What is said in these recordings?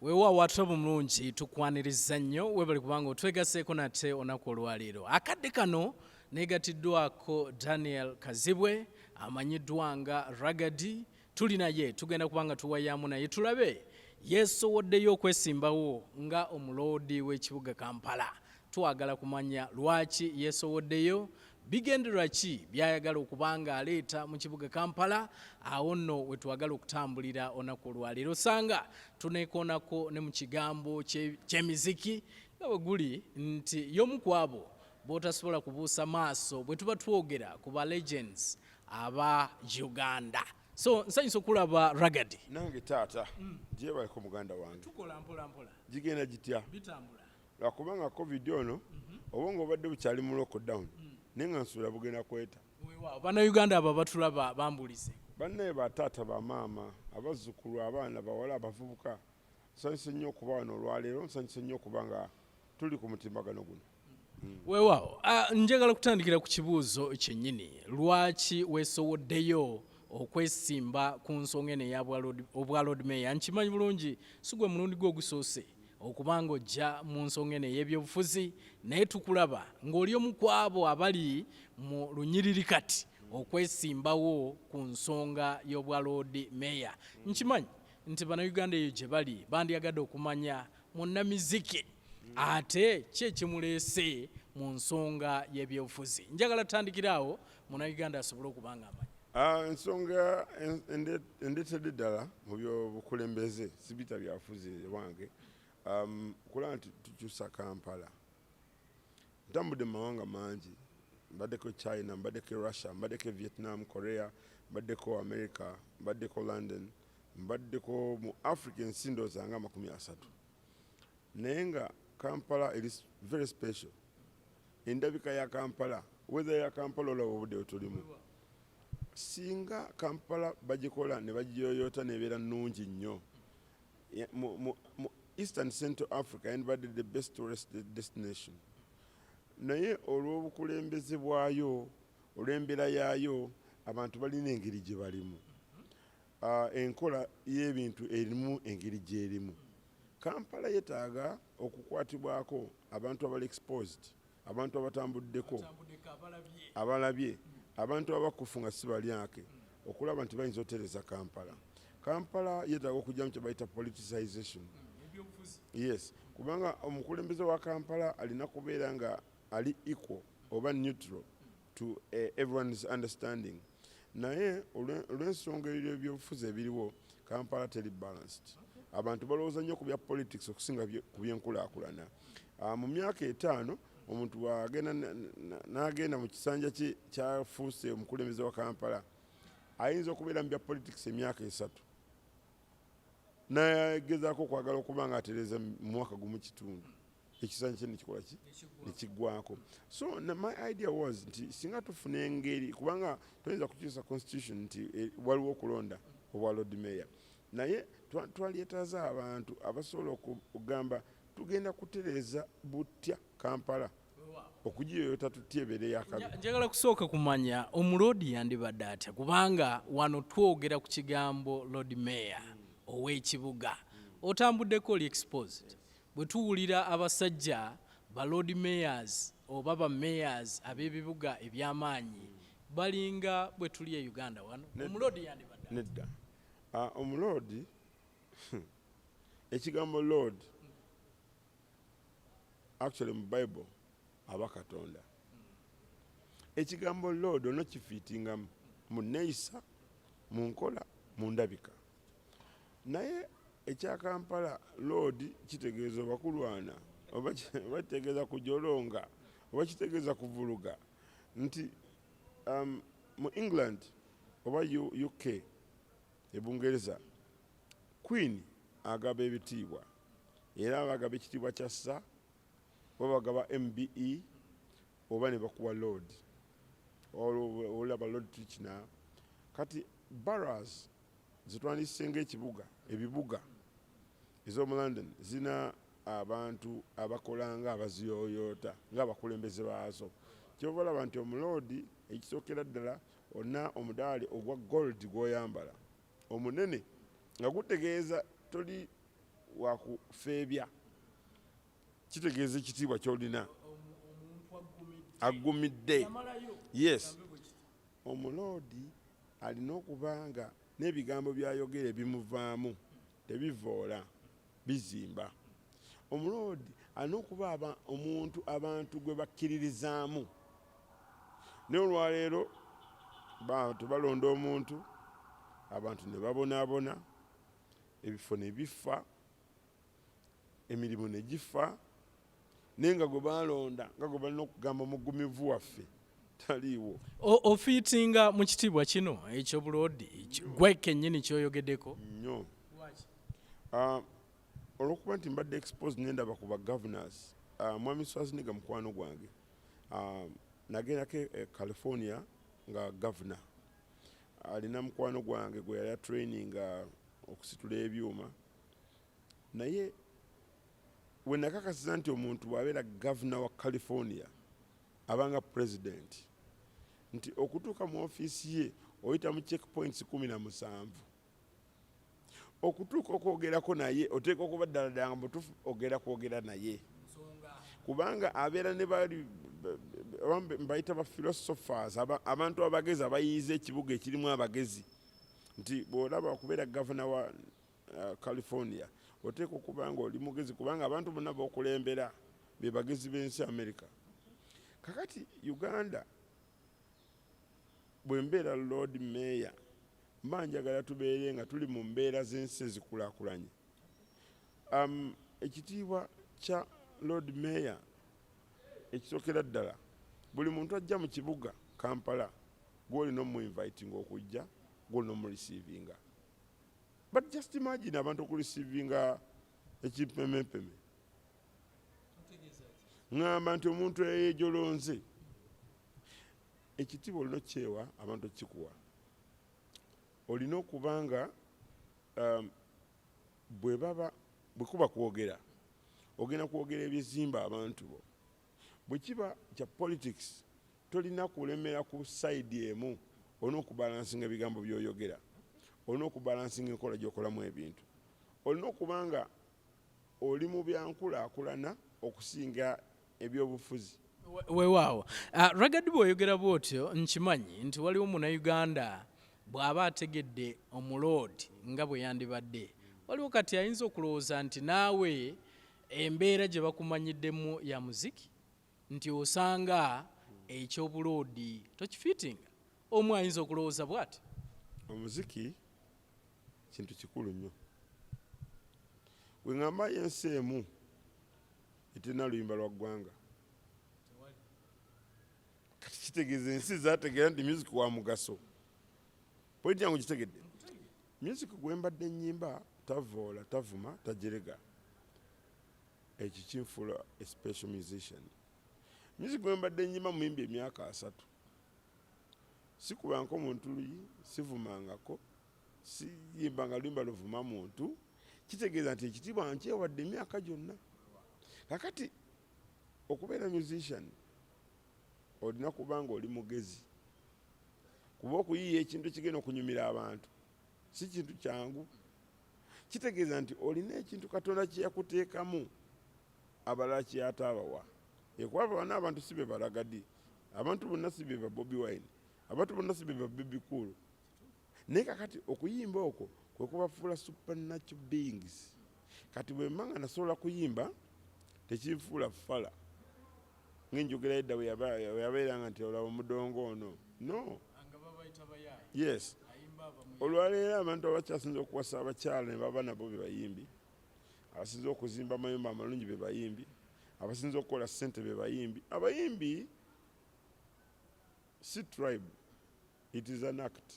wewa wattrabu mulungi tukwaniriza nnyo webali kubanga otwegaseeko nate olunaku olwaleero akadde kano negatiddwako Daniel Kazibwe amanyiddwa nga Ragadi tuli naye tugenda kubanga tuwayamu naye tulabe yeesowoddeyo okwesimbawo nga omuloodi w'ekibuga Kampala. Twagala kumanya lwaki yeesowoddeyo, bigendererwa ki byayagala okubanga aleeta mu kibuga Kampala. Awo nno we twagala okutambulira olunaku olwaleero sanga tuneekoonako ne mu kigambo ky'emiziki nga bwe guli nti y'omu ku abo b'otasobola kubuusa maaso bwe tuba twogera ku ba legends aba Uganda. So nsanyusa okulaba Ragadi. Nange taata gyebaliko muganda wange Tukola mpola mpola gigenda gitya bitambula lwakubanga covid ono obonga obadde bukyali mu lockdown naye nga nsuubira bugenda kweta. weewaawo bannayuganda abo batulaba bambulize bannaye bataata bamaama abazzukulu abaana bawala abavubuka nsanyuse nnyo okuba wano olwaleero, nsanyuse nnyo okuba nga tuli ku mutimbagano guno. weewaawo njagala kutandikira ku kibuuzo kyennyini, lwaki weesowoddeyo okwesimba ku nsonga eno obwa Lord Mayor? Nkimanyi bulungi si gwe mulundi gwe ogusoose okubanga ojja mu nsonga eno ey'ebyobufuzi, naye tukulaba ng'oli omu ku abo abali mu lunyiriri kati okwesimbawo ku nsonga y'obwa Lord Mayor. Nkimanyi nti bannayuganda eyo gye bali bandyagadde okumanya munnamiziki ate ki ekimuleese mu nsonga y'ebyobufuzi. Njagala tutandikirawo munnayuganda asobole okubanga amanyi. Ensonga endeetedde ddala mu byobukulembeze sibita byafuzi wange kulaba nti tukyusa Kampala. Ntambudde mu mawanga mangi, mbaddeko China, mbaddeko Russia, mbaddeko Vietnam, Korea, mbaddeko America, mbaddeko London, mbaddeko mu Africa ensindo zanga 30. Naye nga Kampala is very special. Endabika ya Kampala, weather ya Kampala olaba obudde otulimu. Singa Kampala bagikola ne bagiyoyoota nebeera nnungi nnyo, mu Eastern Central Africa yandibadde the best tourist destination. Naye olw'obukulembeze bwayo, olw'embeera yaayo, abantu balina engeri gye balimu. Enkola y'ebintu erimu engeri gy'erimu. Kampala yetaaga okukwatibwako abantu abali exposed, abantu abatambuddeko, abalabye, abantu abakufu nga si balyake, okulaba nti bayinza otereza Kampala. Kampala yetaaga okujjamu kye bayita politicization. Yes, kubanga omukulembeze wa Kampala alina kubeera nga ali equal oba neutral to everyone's understanding. Naye olw'ensonga y'ebyobufuzi ebiriwo, Kampala teri balanced. Abantu balowooza nnyo ku bya politics okusinga ku by'enkulaakulana. Mu myaka 5 omuntu n'agenda mu kisanja kye kyafuuse omukulembeze wa Kampala ayinza okubeera mu bya politics emyaka 3 nagezaako okwagala okuba nga atereza mu mwaka gumu kitundu ekisanja kye nekikola ki nekiggwako. So my idea was nti singa tufuna engeri, kubanga toyinza kukyusa constitution nti waliwo okulonda obwa Lord Mayor, naye twaleetaza abantu abasobola okugamba tugenda kutereza butya Kampala okugiyoyota tutyebere yakabi. Njagala kusooka kumanya omuloodi yandibadde atya, kubanga wano twogera ku kigambo Lord Mayor ow'ekibuga, otambuddeko oli exposed. Bwe tuwulira abasajja ba Lord Mayors oba ba Mayors ab'ebibuga eby'amaanyi balinga bwe tuli e Uganda wano, omuloodi yandibadde nedda. Omuloodi ekigambo Lord actually mu Bible aba Katonda. Ekigambo Lord ono kifiitinga mu neeyisa, mu nkola, mu ndabika. Naye ekya Kampala Lord kitegeeza oba kulwana, oba kitegeeza kujolonga, oba kitegeeza kuvuluga. Nti mu England oba UK ebungereza Queen agaba ebitiibwa, era bagaba ekitiibwa kya Sir, oba bagaba MBE, oba ne bakuwa Lord, olaba Lord Kitchener. Kati boroughs zitwandisenga ebibuga ez'omu London zina abantu abakolanga abaziyoyoota ng'abakulembeze baazo. Kyova olaba nti omuloodi ekisookera ddala olina omudaali ogwa gold gw'oyambala omunene nga gutegeeza toli wakufeebya kitegeeza ekitiibwa kyolina agumidde. Yes, omuloodi alina okuba nga n'ebigambo byayogera ebimuvaamu tebivoola bizimba. Omuloodi alina okuba omuntu abantu gwe bakkiririzaamu. Ne olwaleero tebalonda omuntu, abantu ne babonaabona, ebifo ne bifa, emirimu ne gifa, naye nga gwe balonda nga gwe balina okugamba omugumivu waffe taliiwo. Ofiitinga mu kitiibwa kino ekyobuloodi gwe kennyini kyoyogeddeko nnyo olw'okuba nti mbadde exposed nendaba ku ba governors. Mwami Schwarzenegger mukwano gwange, nagendako California nga governor, alina mukwano gwange gwe yali traininga okusitula ebyuma, naye we nakakasiza nti omuntu bw'abeera governor wa California abanga president, nti okutuuka mu ofiisi ye oyita mu checkpoints 17, okutuuka okwogerako naye oteeka okuba ddala ddala nga mutuufu kwogera naye, kubanga abeera ne bali mbayita ba philosophers, abantu abagezi abayiiza ekibuga ekirimu abagezi, nti bw'olaba okubeera governor wa California oteeka okuba nga oli mugezi, kubanga abantu bonna b'okulembera be bagezi b'ensi America. Kakati Uganda bwe mbeera Lord Mayor, mba njagala tubeere nga tuli mu mbeera z'ensi ezikulaakulanye. Ekitiibwa kya Lord Mayor ekisookera ddala, buli muntu ajja mu kibuga Kampala gw'olina omu-inviting okujja, gw'olina omu-receivinga. But just imagine abantu okurecevinga ekimpemempeme. Ngamba nti omuntu eyeejolonze ekitiibwa olina okyewa abantu kikuwa. Olina okuba nga bwe kuba kwogera, ogenda kwogera ebizimba abantu bo. Bwe kiba kya politics tolina kulemera ku side emu, olina okubalansinga ebigambo by'oyogera, olina okubalansinga enkola gy'okolamu ebintu, olina okuba nga oli mu byankulaakulana okusinga ebyobufuzi. Weewaawo Ragadi bw'oyogera bw'otyo nkimanyi nti waliwo Munnayuganda bw'aba ategedde omuloodi nga bwe yandibadde, waliwo kati ayinza okulowooza nti naawe embeera gye bakumanyiddemu ya muziki nti osanga ekyobuloodi tokifiitinga. Omu ayinza okulowooza bw'ati. Omuziki kintu kikulu nnyo. Bwe ngamba yensi emu etirina luyimba lwa ggwanga, kati kitegeeza ensi zaategeera nti music wa mugaso. Pointi yangu kitegedde. Music gwe mbadde nnyimba tavoola, tavuma, tajerega. Ekyo kinfuula a special musician. Music gwe mbadde nnyimba muyimbi emyaka 3. Sikubangako muntu luyi, sivumangako, siyimbanga luyimba luvuma muntu. Kitegeeza nti ekitiibwa nkyewadde emyaka gyonna. Kakati okubeera musician olina kuba nga oli mugezi, kuba okuyiiya ekintu ekigenda okunyumira abantu si kintu kyangu. Kitegeeza nti olina ekintu Katonda kye yakuteekamu abalala kyataabawa. Ekwaba n'abantu si be Baragadi, abantu bonna si be ba Bobi Wine, abantu bonna si be ba Bebe Cool. Naye kakati okuyimba okwo kwe kubafuula supernatural beings. Kati bwe mmanga nasobola kuyimba tekinfuula fala ng'enjogera edda bwe yabeeranga nti olaba omudongo ono. No. Yes. Olwaleero abantu abakyasinza okuwasa abakyala ne baba nabo be bayimbi, abasinza okuzimba amayumba amalungi be bayimbi, abasinza okukola ssente be bayimbi. Abayimbi si tribe, it is an act,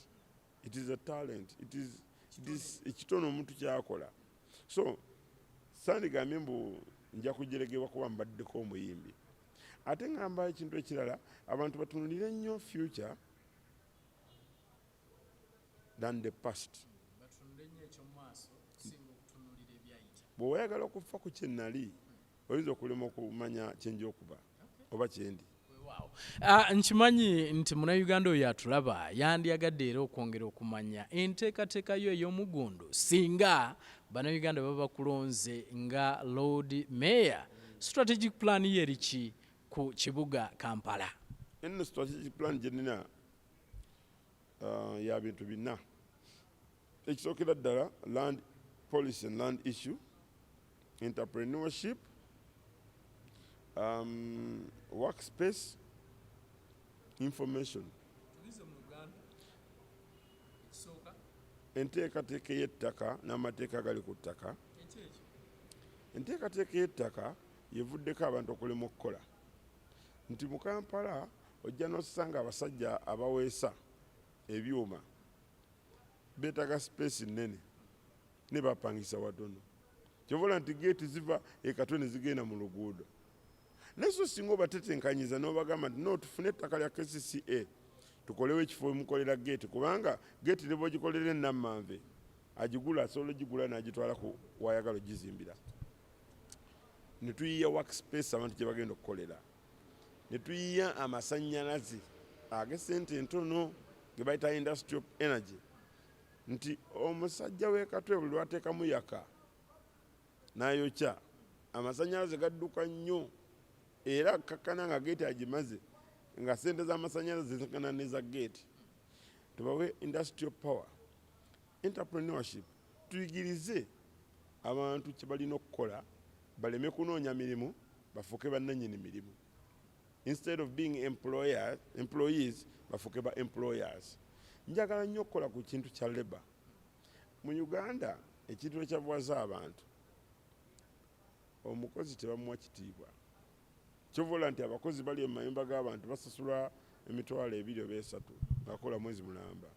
it is a talent, it is ekitono omuntu kyakola. So sandigambye mbu nja kujeregebwa kuba mbaddeko omuyimbi. Ate ngamba ekintu ekirala, abantu batunulire nnyo future than the past. Bwe wayagala okufa ku kye nnali oyinza okulema okumanya kyenja okuba oba kyendi. Nkimanyi nti Munnayuganda oyo atulaba yandyagadde era okwongera okumanya enteekateeka yo ey'omugundu singa bannayuganda baba bakulonze nga Lord Mayor. Strategic plan ye eriki ku kibuga Kampala? Eno strategic plan gyenina ya bintu bina. Ekisookera ddala land policy and land issue, entrepreneurship, workspace, information. Enteekateeka y'ettaka n'amateeka agali ku ttaka. Enteekateeka y'ettaka yevuddeko abantu okulema okukola. Nti mu Kampala ojja n'osanga abasajja abaweesa ebyuma beetaga space nnene ne bapangisa watono. Kyovola nti geeti ziva Katwe ne zigenda mu luguudo. Naye so singa obatetenkanyiza n'obagamba nti no tufune ettaka lya KCCA tukolewo ekifo mukolera geeti, kubanga geeti ne bw'ogikolera ennammanve agigula asobola ogigula n'agitwala ku wayagala ogizimbira. Ne tuyiya workspace abantu gye bagenda okukolera. Ne tuyiya amasannyalaze ag'essente entono ge bayita industrial energy. Nti omusajja w'e Katwe buli lwateekamu yaka n'ayokya amasannyalaze gadduka nnyo era kakkana nga geeti agimaze nga ssente z'amasannyalaze zisakana neza geeti. Tubawe industrial power, entrepreneurship, tuyigirize abantu kye balina okukola baleme kunoonya mirimu bafuuke bannannyini mirimu. Instead of being employees bafuuke ba employers. Njagala nnyo okukola ku kintu kya labor. Mu Uganda ekintu ekyavwaza abantu omukozi tebamuwa kitiibwa. Kyovola nti abakozi bali mu mayumba g'abantu basasulwa emitwalo 2 oba 3 bakola mwezi mulamba.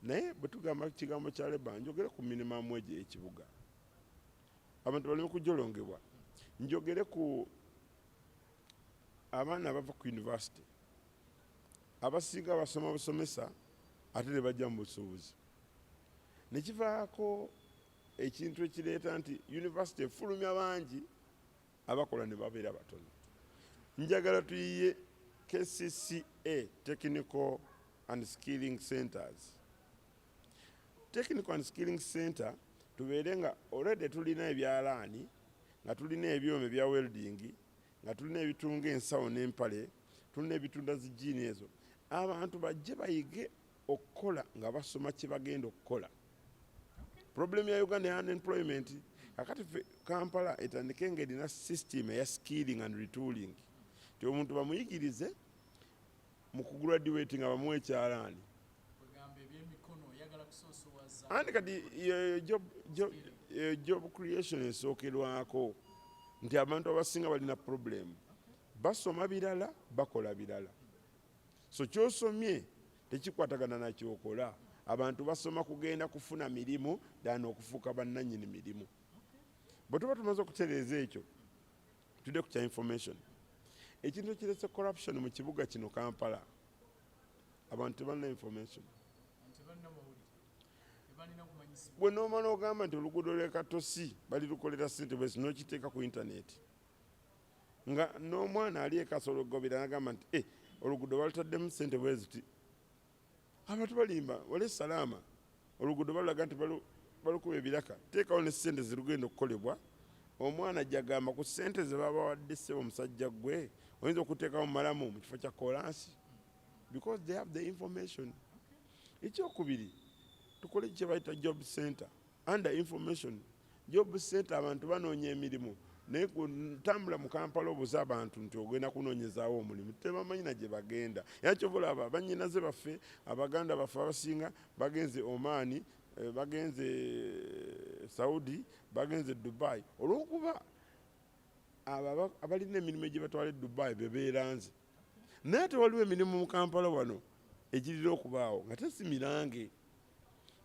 Naye bwe tugamba kigambo kya labor njogere ku minimum wage y'ekibuga. Abantu baleme kujolongebwa. Njogere ku abaana abava ku university abasinga basoma busomesa ate ne bajja mu busuubuzi. Ne kivaako ekintu ekireeta nti university efulumya bangi abakola ne babeera batono. Njagala tuyiye KCCA, Technical and Skilling Centers. Technical and Skilling Center tubeere nga already tulina ebyalaani, nga tulina ebyuma ebya welding, nga tulina ebitunga ensawo n'empale, tulina ebitunda zijiini ezo. Abantu bajje bayige okukola nga basoma kye bagenda okukola. Problem ya Uganda ya unemployment, kakati Kampala etandike ng'erina system ya skilling and retooling. Ti omuntu bamuyigirize mu kugraduate nga bamuwa ekyalaani. Andi kati job creation esookerwako nti abantu abasinga balina problem. Basoma birala, bakola birala. So kyosomye tekikwatagana na kyokola. Abantu basoma kugenda kufuna mirimu dana okufuuka bannannyini mirimu. Bwe tuba tumaze okutereeza ekyo tudde ku kya information. Ekintu ekirese corruption mu kibuga kino Kampala, abantu tebalina information. Bwe noomala ogamba nti oluguudo lw'e Katosi bali lukolera ssente bwesi n'okiteeka ku internet nga n'omwana ali ekasologobera n'agamba nti oluguudo balutaddemu ssente bweziti. Abantu balimba wale salama oluguudo balaga nti balukuba ebiraka teekawo ne ssente zirugenda okukolebwa. Omwana jagamba ku ssente ze baba wadde ssebo omusajja gwe oyinza okuteekawo malamu mu kifo kya kolansi because they have the information. Ekyokubiri tukole kye bayita job center under information. Job center abantu banoonya emirimu naye kutambula mu Kampala obuza abantu nti ogenda kunoonyezaawo omulimu tebamanyi na gye bagenda. Era kyovola abo bannyinaze baffe Abaganda baffe abasinga bagenze Oman, bagenze Saudi, bagenze Dubai olw'okuba abalina emirimu gye batwala e Dubai bebeeranze. Naye tewaliwo emirimu mu Kampala wano egirira okubaawo nga tesi mirange.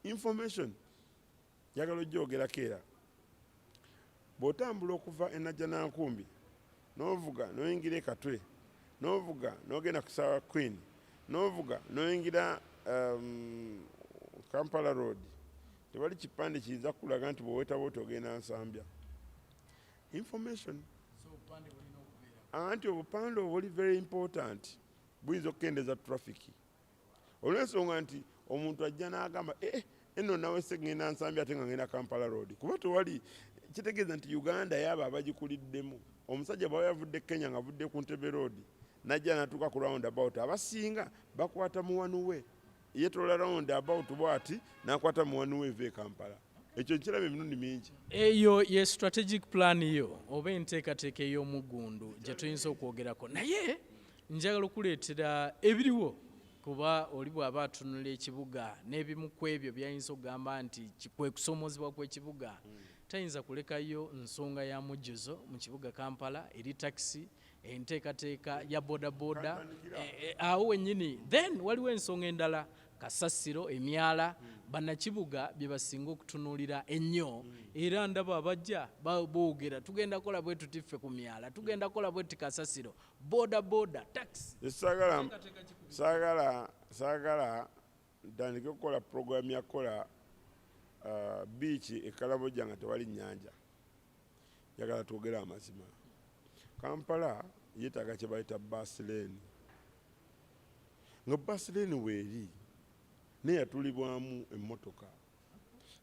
Information njagala ojjogerako era bw'otambula okuva e Najjanankumbi n'ovuga n'oyingira e Katwe n'ovuga n'ogenda ku Sawa Queen n'ovuga n'oyingira Kampala Road tewali kipande kiyinza kulaga nti bw'owetaba oti ogenda Nsambya. Information anti obupande obwo buli very important buyinza okukendeeza traffic olw'ensonga nti omuntu ajja n'agamba eno nawe ngenda Nsambya ate nga ngenda Kampala Road kuba tewali kitegeeza nti Uganda yaba abagikuliddemu. Omusajja bw'aba yavudde Kenya nga avudde ku Ntebe Road najja natuuka ku roundabout abasinga bakwata muwanuwe yetola roundabout bwati nakwata muwanuwe eva e Kampala. Ekyo nkiraba emirundi mingi. Eyo ye strategic plan yo oba enteekateeka ey'omuggundu gye tuyinza okwogerako naye njagala okuleetera ebiriwo kuba oli bw'aba atunula ekibuga n'ebimu ku ebyo byayinza okugamba nti kwe kusoomozebwa kw'ekibuga tayinza kulekayo nsonga ya mujjuzo mu kibuga Kampala eri taxi enteekateeka ya bodaboda awo wennyini then waliwo ensonga endala kasasiro emyala bannakibuga bye basinga okutunuulira ennyo era ndaba abajja boogera tugenda kola bwe tutiffe ku myala tugenda kola bwe kasasiro bodaboda taxi. Saagala ntandike okukola program yakola beach e Kalamoja nga tewali nnyanja. Njagala twogere amazima. Kampala yeetaaga kye bayita bus lane. Nga bus lane weeri neyatulibwamu emmotoka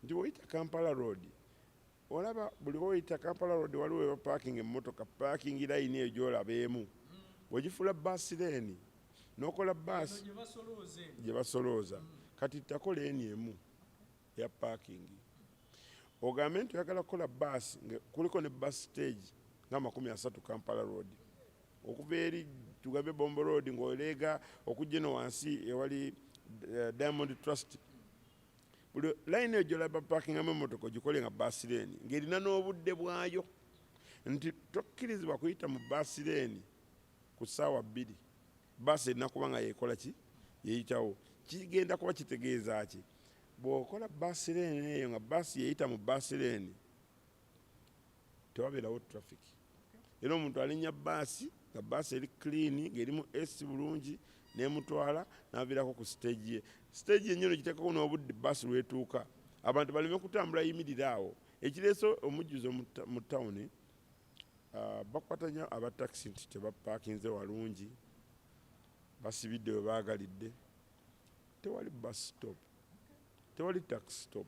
nti woyita Kampala Road olaba buli woyita Kampala Road waliwo eba parking emmotoka parking line eyo gy'olabeemu bw'ogifula bus lane n'okola bus gye basolooza kati ttako leeni emu ya parking ogambe nti oyagala kukola bus kuliko ne bus stage nga 30 Kampala Road okuva eri tugambe Bombo Road ng'oleega okujja eno wansi ewali Diamond Trust buli line eyo gy'olaba parking amu emmotoka ogikole nga bus lane ng'erina n'obudde bwayo nti tokkirizibwa kuyita mu bus lane ku ssaawa 2 bus erina kuba nga yeekola ki yeyitawo kigenda kuba kitegeeza ki bw'okola bus lane eyo nga bus yeyita mu bus lane tewabeerawo traffic era omuntu alinnya bus nga bus eri clean ng'erimu AC bulungi nemutwala n'aviirako ku stage ye stage yennyini giteekako n'obudde bus lwetuuka abantu baleme kutambula yimirira awo ekireese omujjuzo mu tawuni bakwata nnyo abataxi nti tebapakinze walungi basibidde we baagalidde tewali bus stop tewali taxi stop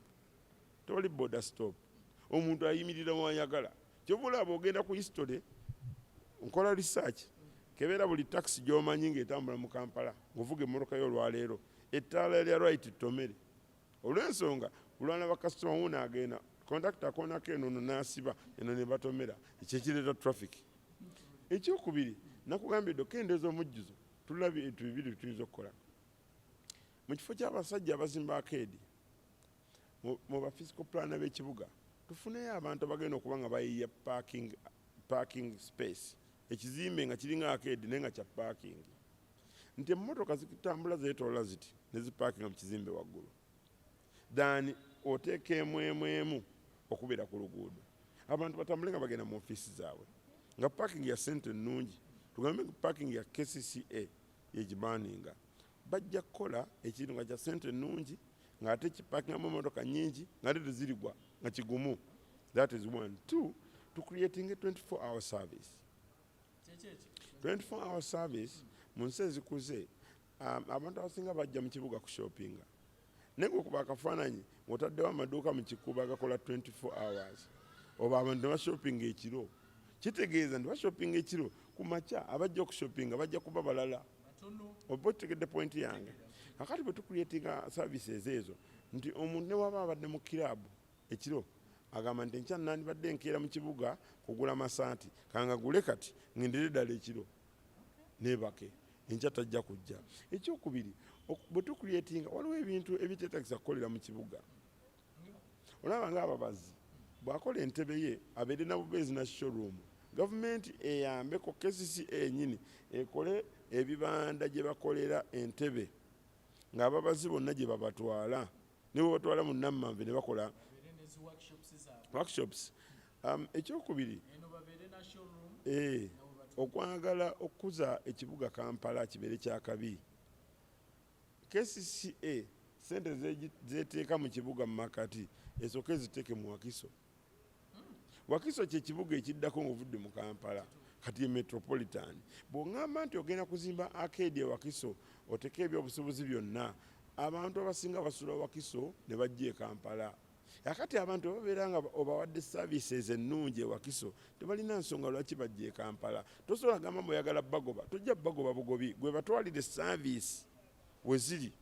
tewali border stop omuntu ayimirira mwayagala kyobulaba ogenda ku history nkola research kebeera buli taxi gy'omanyi ng'etambula mu Kampala ng'ovuga emmotoka y'olwaleero ettaala erya right tomere olw'ensonga kulwana bakasitoma wuno agenda kondakita akoonako eno n'asiba eno ne batomera ekyekireeta traffic. Ekyokubiri nakugambye dde okendeeza omujjuzo tulabye ebintu bibiri tuyinza okukola mu kifo ky'abasajja abazimba akeedi mu ba physical plan b'ekibuga tufuneyo abantu abagenda okuba nga bayiya parking space ekizimbe nga kiringa akeedi naye nga kya parking nti emmotoka zitambula zeetoola ziti ne ziparkinga mu kizimbe waggulu then oteeka emu okubeera ku luguudo abantu batambule nga bagenda mu ofiisi zaabwe nga parking ya ssente nnungi tugambe parking ya KCCA yegibaninga bajja kukola ekintu nga kya ssente nnungi ng'ate kiparkingamu emmotoka nnyingi ng'ate tezirigwa nga kigumu. That is one. Two, to creating a 24-hour service. 24-hour service mu nsi ezikuze abantu abasinga bajja mu kibuga ku shoppinga naye okuba akafaananyi ng'otaddewo amaduuka mu kikuba agakola 24 hours oba abantu ne bashoppinga ekiro kitegeeza nti bashoppinga ekiro ku makya abajja okushoppinga bajja kuba balala oba otegedde point yange kakati bwe tucreatinga services ezo nti omuntu ne waba abadde mu kiraabu ekiro agamba nti enkya nandibadde enkeera mu kibuga kugula masanti kangagule kati ngendere ddala ekiro nebake enkya tajja kujja. Ekyokubiri bwe tucreatinga waliwo ebintu ebiteetagisa kukolera mu kibuga olaba ng'ababazi bw'akola entebe ye abeere na bubeezi na showroom gavumenti eyambeko KCCA ennyini ekole ebibanda gye bakolera entebe ng'ababazi bonna gye babatwala ne bwe batwala mu Nammanve ne bakola workshops. Ekyokubiri okwagala okuza ekibuga Kampala kibeere kyakabi KCCA sente zeteeka mu kibuga mu makati esooke ziteeke mu Wakiso. Wakiso kye kibuga ekiddako ng'ovudde mu Kampala kati ye metropolitan bw'oŋŋamba nti ogenda kuzimba arcade e Wakiso oteeka ebyobusuubuzi byonna abantu abasinga basula Wakiso ne bajja e Kampala. Akati abantu babeera nga obawadde services ennungi e Wakiso tebalina nsonga lwaki bajja e Kampala. Tosobola gamba oyagala bagoba, tojja bagoba bugobi, gwe batwalire service we ziri.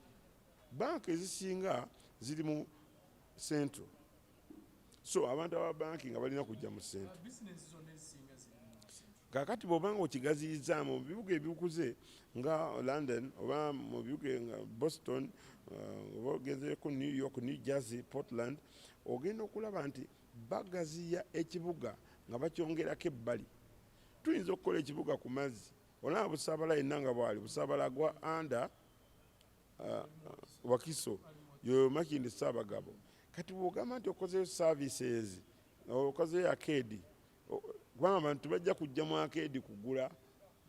Banka ezisinga ziri mu Central. So abantu aba banki nga balina kujja mu Central. Kakati bw'obanga okigaziyizaamu mu bibuga ebikuze nga London oba mu bibuga nga Boston oba ogenzeeko New York, New Jersey, Portland, ogenda okulaba nti bagaziya ekibuga nga bakyongerako ebbali. Tuyinza okukola ekibuga ku mazzi, olaba Busaabala yenna nga bwali Busaabala gwa anda Wakiso yo Makindi Ssaabagabo. Kati bw'ogamba nti okozeyo services, okozeyo arcade, kubanga abantu bajja kujja mu arcade kugula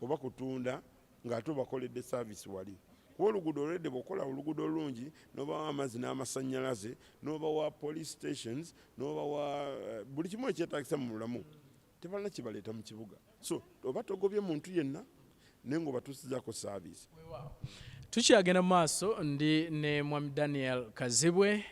oba kutunda ng'ate obakoledde service wali. Kuba oluguudo olwedde bw'okola oluguudo olungi n'obawa amazzi n'amasannyalaze n'obawa police stations n'obawa buli kimu ekyetaagisa mu bulamu, tebalina kibaleeta mu kibuga. So oba togobye muntu yenna naye ng'obatuusizaako service. Tukyagenda mu maaso ndi ne Mwami Daniel Kazibwe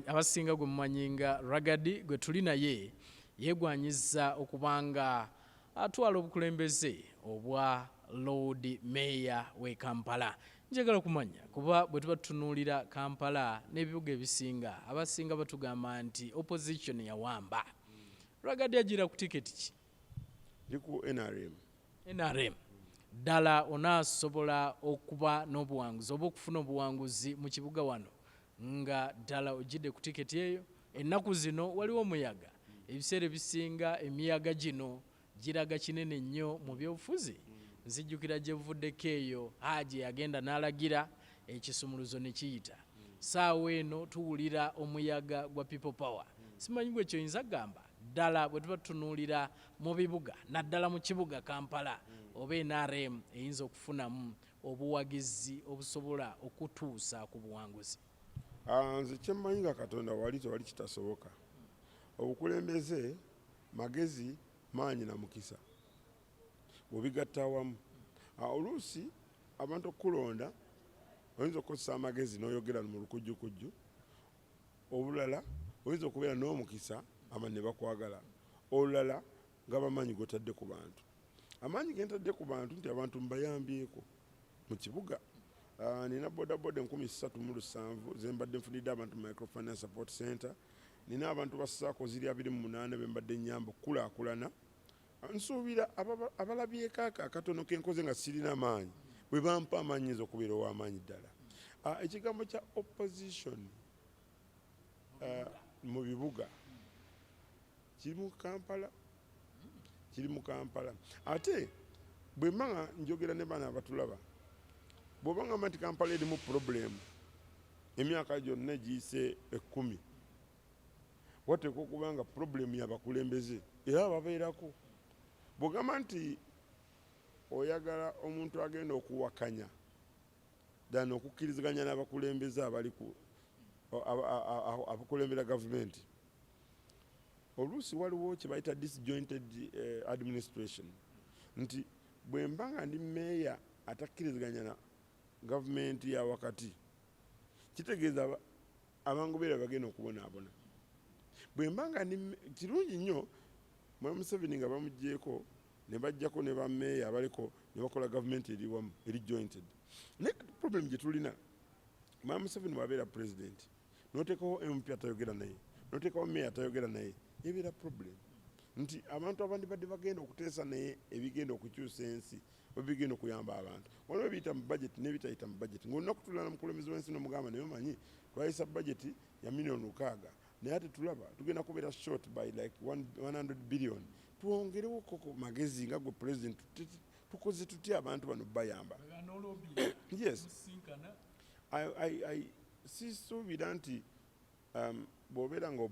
abasinga gwe mumanyi nga Ragadi gwe tuli naye yeegwanyiza okubanga atwala obukulembeze obwa Lord Mayor w'e Kampala. Njagala kumanya kuba bwe tuba tutunuulira Kampala n'ebibuga ebisinga abasinga batugamba nti opposition yawamba. Ragadi agira ku tiketi ki? Ndi ku NRM. Ddala onaasobola okuba n'obuwanguzi oba okufuna obuwanguzi mu kibuga wano nga ddala ogidde ku tiketi eyo? Ennaku zino waliwo omuyaga, ebiseera ebisinga emiyaga gino giraga kinene nnyo mu byobufuzi. Nzijjukira gye buvuddeko eyo Haji yagenda n'alagira ekisumuluzo ne kiyita. Saawa eno tuwulira omuyaga gwa people power. Simanyi gwe kyoyinza gamba ddala bwe tuba tutunuulira mu bibuga naddala mu kibuga Kampala oba NRM eyinza okufunamu obuwagizi obusobola okutuusa ku buwanguzi. Nze kyemmanyi nga Katonda wali tewali kitasoboka. Obukulembeze magezi, maanyi na mukisa bwebigatta awamu. Oluusi abantu okukulonda oyinza okukozesa amagezi n'oyogera mu lukujjukujju, obulala oyinza okubeera n'omukisa abantu ne bakwagala, olulala nga bamaanyi gotadde ku bantu. Amaanyi gentadde ku bantu nti abantu mbayambyeko mu kibuga. Nina bodaboda 3,307 zembadde nfunidde abantu Microfinance Support Center. Nina abantu basaako ziri 28 bembadde nyamba kulaakulana. Nsuubira abalabyeko akatono kenkoze nga sirina amaanyi bwe bampa amaanyi nza okubeera ow'amaanyi ddala. Ekigambo kya opposition mu bibuga kiri mu Kampala. Ate bwe mbanga njogera ne baana abatulaba, bw'obanga nti Kampala erimu problemu emyaka gyonna giyise 10, wateekwa okuba nga problemu y'abakulembeze era babeerako. Bw'ogamba nti oyagala omuntu agenda okuwakanya ddala okukkiriziganya n'abakulembeze abali abakulembera gavumenti, oluusi waliwo kye bayita disjointed administration. Nti bwe mba nga ndi meeya atakkiriziganya na gavumenti ya wakati, kitegeeza abangoberera bagenda okubonaabona. Bwe mba nga ndi kirungi nnyo Mwami Museveni nga bamuggyeko ne bajjako ne bammeeya abaliko ne bakola gavumenti eri wamu eri jointed. Naye problem gye tulina, Mwami Museveni bw'abeera pulezidenti n'oteekawo MP atayogera naye, n'oteekawo meeya atayogera naye, ebeera problem. Nti abantu abandibadde bagenda okuteesa naye ebigenda okukyusa ensi ebigenda okuyamba abantu, waliwo ebiyita mu budget n'ebitayita mu budget. Ng'olina kutulana mukulembeze w'ensi n'omugamba naye omanyi twayisa budget ya milioni 600 naye ate tulaba tugenda kubeera short by like 100 billion. Tuwongerewo koko magezi nga gwe president tukoze tutya abantu bano bayamba. Yes, I sisuubira nti bw'obeera nga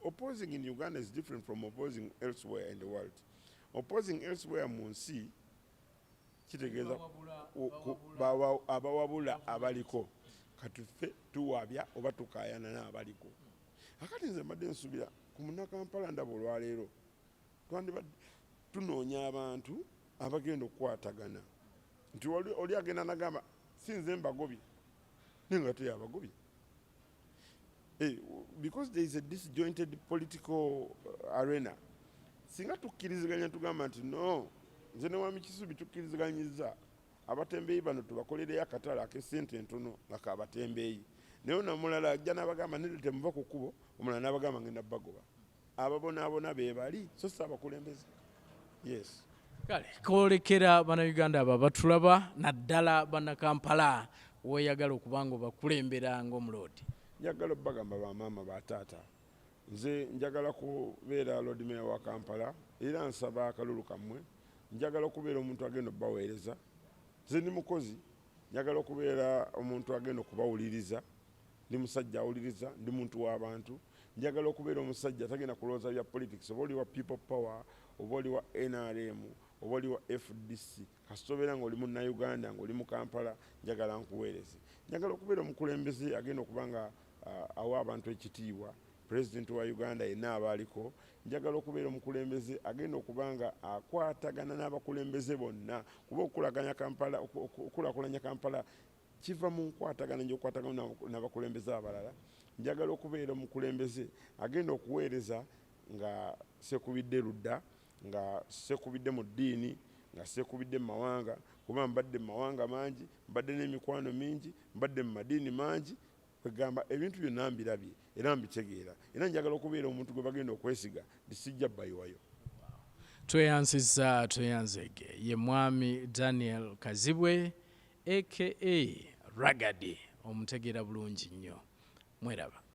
opposing in Uganda is different from opposing elsewhere in the world. Opposing elsewhere mu nsi kitegeeza abawabula abaliko, katuffe tuwabya oba tukaayana n'abaliko. Akati nze mbadde nsuubira ku Munnakampala ndaba olwaleero twandibadde tunoonya abantu abagenda okukwatagana. Nti oli agenda nagamba si nze mbagobye nenga teyabagobye. Because there is a disjointed political arena. Singa tukkiriziganya tugamba nti no, nze ne Wami Kisubi tukkiriziganyiza abatembeeyi bano tubakolereyo akatale ak'essente entono nga kaabatembeeyi. Naye namulala ajja n'abagamba nedda temuva ku kkubo, omulala n'abagamba ngenda bagoba. Ababonaabona be bali so si abakulembeze. Yes. Kale koolekera bannayuganda abo abatulaba naddala bannakampala weeyagala okuba nga obakulembera ng'omuloodi? Njagala bagamba bamaama bataata, nze njagala kubeera Lord Mayor wa Kampala era nsaba akalulu kammwe, njagala okubeera omuntu agenda okubaweereza. Nze ndi mukozi, njagala okubeera omuntu agenda okubawuliriza, ndi musajja awuliriza, ndi muntu w'abantu. Njagala okubeera omusajja tagenda kulowooza bya politics, oba oli wa people power, oba oli wa NRM, oba oli wa FDC, kasita obeera ng'oli munnayuganda ng'oli mu Kampala, njagala nkuweereze. Njagala okubeera omukulembeze agenda okuba nga awa abantu ekitiibwa, President wa Uganda yenna abaaliko. Njagala okubeera omukulembeze agenda okuba nga akwatagana n'abakulembeze bonna, kuba okukulaakulanya Kampala kiva mu nkwatagana gy'okwatagana n'abakulembeze abalala. Njagala okubeera omukulembeze agenda okuweereza nga sekubidde ludda, nga sekubidde mu ddiini, nga sekubidde mu mawanga, kuba mbadde mu mawanga mangi, mbadde n'emikwano mingi, mbadde mu madiini mangi. Kwegamba ebintu byonna mbirabye era mbitegeera, era njagala okubeera omuntu gwe bagenda okwesiga sijja bbayiwayo. Tweyanzege ye Mwami Daniel Kazibwe aka Ragadi, omutegeera bulungi nnyo. Mweraba.